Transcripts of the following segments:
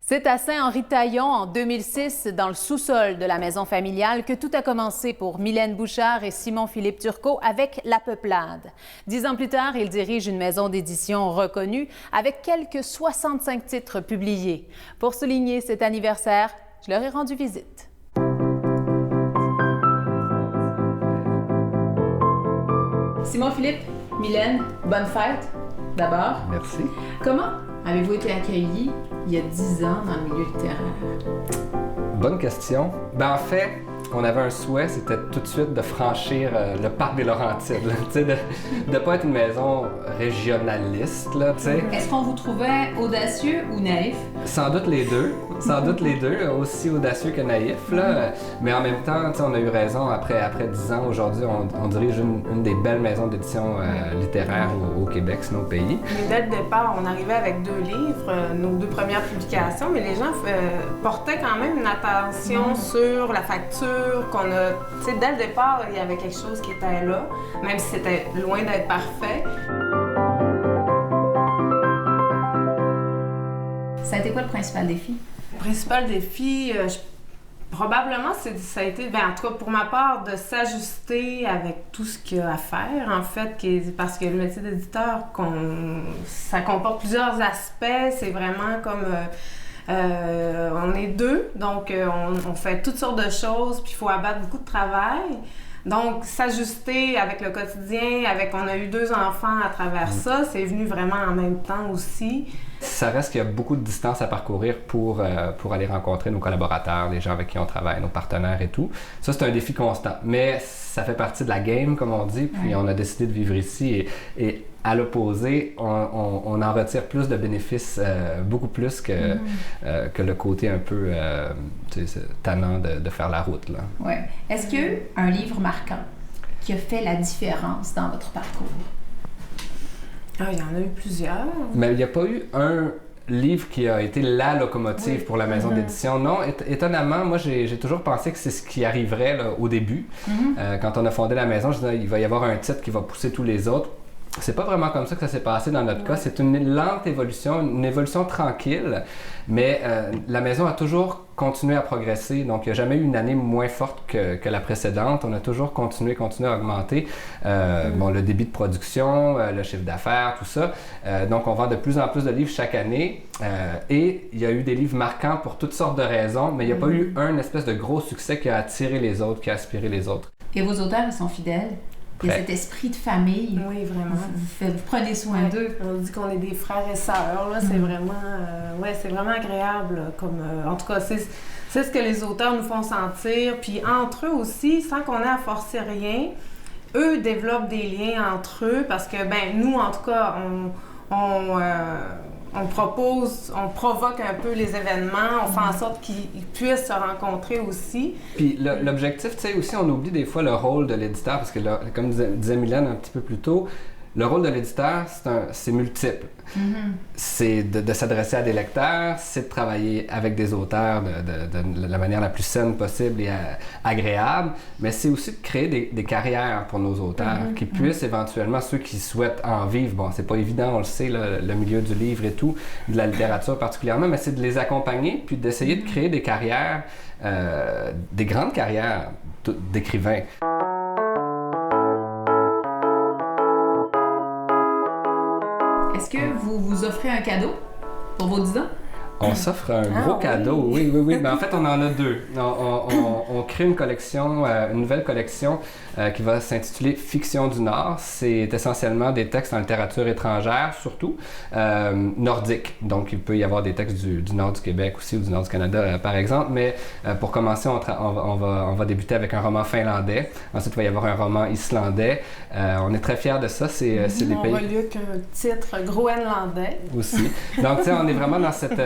C'est à Saint-Henri-Taillon, en 2006, dans le sous-sol de la maison familiale, que tout a commencé pour Mylène Bouchard et Simon-Philippe Turcot avec La Peuplade. 10 ans plus tard, ils dirigent une maison d'édition reconnue avec quelques 65 titres publiés. Pour souligner cet anniversaire, je leur ai rendu visite. Simon-Philippe, Mylène, bonne fête, d'abord. Merci. Comment avez-vous été accueillis il y a 10 ans dans le milieu littéraire? Bonne question. En fait, on avait un souhait, c'était tout de suite de franchir le parc des Laurentides, de ne pas être une maison régionaliste. Là, Est-ce qu'on vous trouvait audacieux ou naïf? Sans doute les deux. Sans doute les deux, aussi audacieux que naïf. Là. Mais en même temps, on a eu raison, après 10 ans, aujourd'hui, on dirige une des belles maisons d'édition littéraires au Québec, c'est nos pays. Mais dès le départ, on arrivait avec 2 livres, nos 2 premières publications, mais les gens portaient quand même une attention sur la facture qu'on a. Dès le départ, il y avait quelque chose qui était là, même si c'était loin d'être parfait. Ça a été quoi le principal défi? Le principal défi, probablement, ça a été, en tout cas pour ma part, de s'ajuster avec tout ce qu'il y a à faire, en fait, parce que le métier d'éditeur, ça comporte plusieurs aspects. C'est vraiment comme... on est 2, donc on fait toutes sortes de choses, puis il faut abattre beaucoup de travail. Donc, s'ajuster avec le quotidien, on a eu 2 enfants à travers ça, c'est venu vraiment en même temps aussi. Ça reste qu'il y a beaucoup de distance à parcourir pour aller rencontrer nos collaborateurs, les gens avec qui on travaille, nos partenaires et tout. Ça, c'est un défi constant. Mais ça fait partie de la game, comme on dit, puis on a décidé de vivre ici. Et à l'opposé, on en retire plus de bénéfices, beaucoup plus que le côté un peu tannant de faire la route. Là. Ouais. Est-ce qu'il y a eu un livre marquant qui a fait la différence dans votre parcours? Il y en a eu plusieurs. Mais il n'y a pas eu un livre qui a été la locomotive pour la maison d'édition. Non, étonnamment, moi, j'ai toujours pensé que c'est ce qui arriverait là, au début. Quand on a fondé la maison, je disais, il va y avoir un titre qui va pousser tous les autres. C'est pas vraiment comme ça que ça s'est passé dans notre cas. C'est une lente évolution, une évolution tranquille, mais la maison a toujours continué à progresser. Donc, il n'y a jamais eu une année moins forte que la précédente. On a toujours continué à augmenter le débit de production, le chiffre d'affaires, tout ça. Donc, on vend de plus en plus de livres chaque année. Et il y a eu des livres marquants pour toutes sortes de raisons, mais il n'y a pas eu un espèce de gros succès qui a attiré les autres, qui a aspiré les autres. Et vos auteurs, ils sont fidèles? Il y a cet esprit de famille. Oui, vraiment. Vous prenez soin d'eux. On dit qu'on est des frères et sœurs. Là. C'est vraiment, c'est vraiment agréable. En tout cas, c'est ce que les auteurs nous font sentir. Puis entre eux aussi, sans qu'on ait à forcer rien, eux développent des liens entre eux parce que, nous, en tout cas, on provoque un peu les événements, on fait en sorte qu'ils puissent se rencontrer aussi. Puis l'objectif, tu sais, aussi, on oublie des fois le rôle de l'éditeur, parce que là, comme disait Mylène un petit peu plus tôt, le rôle de l'éditeur, c'est multiple. C'est de s'adresser à des lecteurs, c'est de travailler avec des auteurs de la manière la plus saine possible et agréable, mais c'est aussi de créer des carrières pour nos auteurs, qui puissent éventuellement, ceux qui souhaitent en vivre, bon, c'est pas évident, on le sait, là, le milieu du livre et tout, de la littérature particulièrement, mais c'est de les accompagner, puis d'essayer de créer des carrières, des grandes carrières d'écrivains. Est-ce que vous vous offrez un cadeau pour vos 10 ans? On s'offre un gros cadeau, oui. Mais en fait, on en a 2. On crée une collection, une nouvelle collection qui va s'intituler Fiction du Nord. C'est essentiellement des textes en littérature étrangère, surtout nordique. Donc, il peut y avoir des textes du nord du Québec aussi ou du nord du Canada, par exemple. Mais pour commencer, on va débuter avec un roman finlandais. Ensuite, il va y avoir un roman islandais. On est très fiers de ça. C'est des pays... On relieu qu'un titre groenlandais. Aussi. Donc, tu sais, on est vraiment dans cette...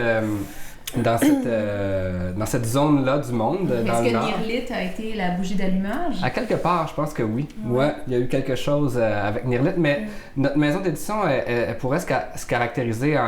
dans cette zone-là du monde. Est-ce que Nirlit a été la bougie d'allumage? À quelque part, je pense que oui. Ouais, il y a eu quelque chose avec Nirlit, mais notre maison d'édition, elle pourrait se caractériser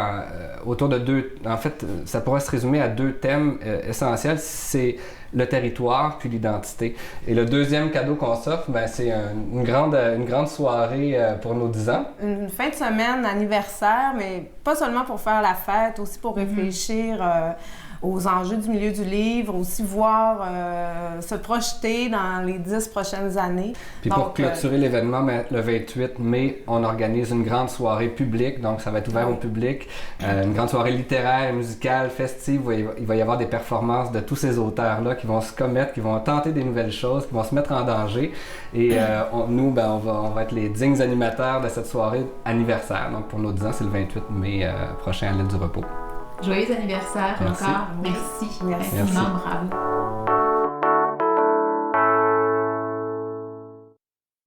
autour de 2... En fait, ça pourrait se résumer à 2 thèmes essentiels. C'est le territoire puis l'identité. Et le deuxième cadeau qu'on s'offre, c'est une grande soirée pour nos 10 ans. Une fin de semaine anniversaire, mais pas seulement pour faire la fête, aussi pour réfléchir aux enjeux du milieu du livre, aussi voir se projeter dans les 10 prochaines années. Puis pour clôturer l'événement, le 28 mai, on organise une grande soirée publique, donc ça va être ouvert au public, une grande soirée littéraire, musicale, festive, où il va y avoir des performances de tous ces auteurs-là qui vont se commettre, qui vont tenter des nouvelles choses, qui vont se mettre en danger. Et nous, on va être les dignes animateurs de cette soirée anniversaire. Donc pour nos 10 ans, c'est le 28 mai prochain à l'île du Repos. Joyeux anniversaire encore. Merci. Merci. Bravo.